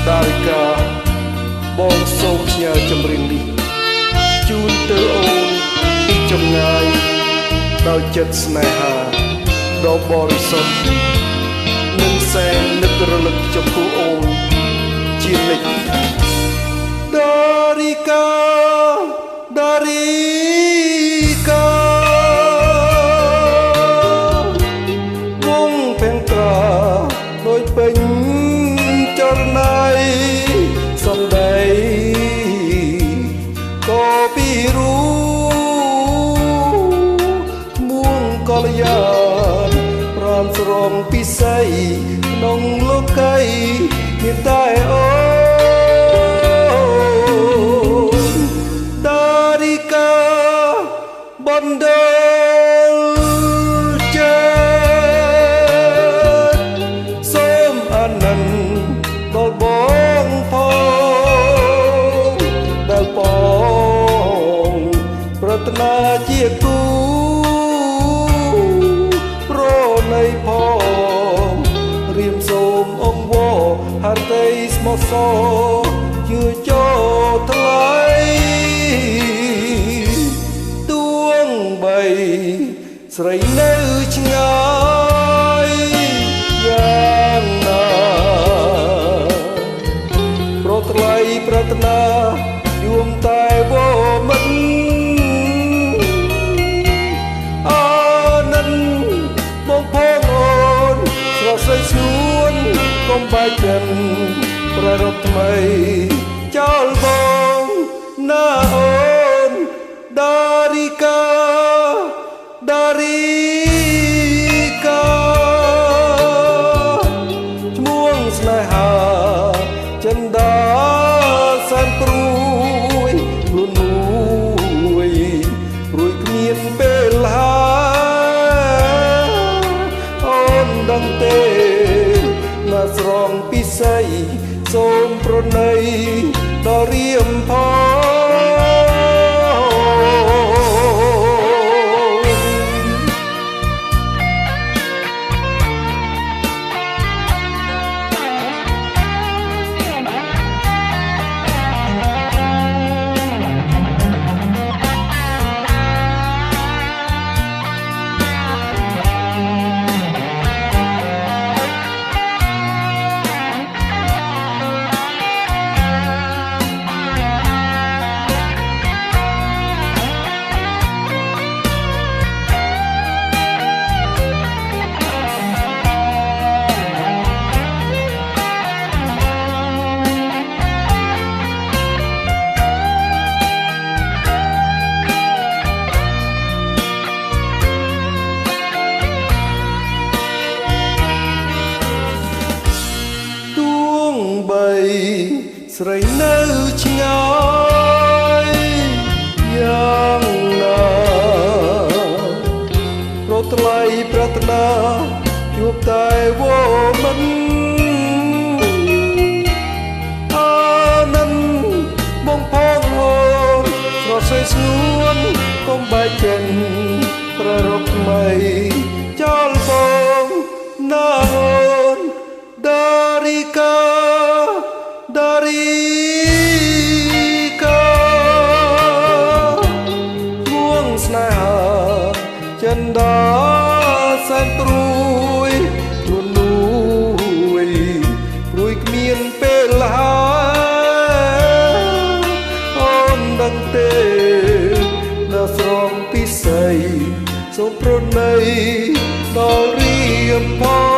ដារីកាបងសូមផ្ញើចម្រៀងនេះជូនទៅអូនពីចម្ងាយដោយចិត្តស្នេហាដ៏បរិសុទ្ធនិងសែននឹករលឹកចំពោះអូនជានិច្ចដារីកាដារីកាវងពេញត្រាដូចពេញចរណៃសំដីក៏ពីរួងកលយានប្រានស្រងពិសីក្នុងលោកីមានតែអូនដារីកាបណ្ដើរចិត្តសូមអានន្ទដល់បងផងដែលបងប្រាថ្នាជាគូប្រណីផងរៀមសូមអង្គវហឫទ័យស្មោះសរជឿចូលថ្លៃទួងបីស្រីនៅឆ្ងាយយ៉ាងណាប្រថ្លៃប្រាថ្នាយួមតែវមិនបងផងអូនស្រស់ស្រីស្ងួនកុំបែកចិនប្ររពថ្មីចោលបងណាអូនដារីកាដារីកាឈ្មោះស្នេហាចិនដាសែនព្រួយខ្លួនមួយព្រួយគ្មានពេលហាដឹងទេណាស្រងពិសីសូមប្រណីដល់រៀមផងស្រីនៅឆ្ងាយយ៉ាងណាប្រថ្លៃប្រាថ្នាជួបតែវមិនអានន្ទបងផងអូនស្រស់ស្រីស្ងួនកុំបែកចិនប្ររពថ្មីចោលបងណាអូនដារីកាដារីកាួងស្នេហាចិនដាសែនព្រួយខ្លួនមួយព្រួយគ្មានពេលហាអូនដឹងទេណាស្រងពិសីសូមប្រណីដល់រៀមផង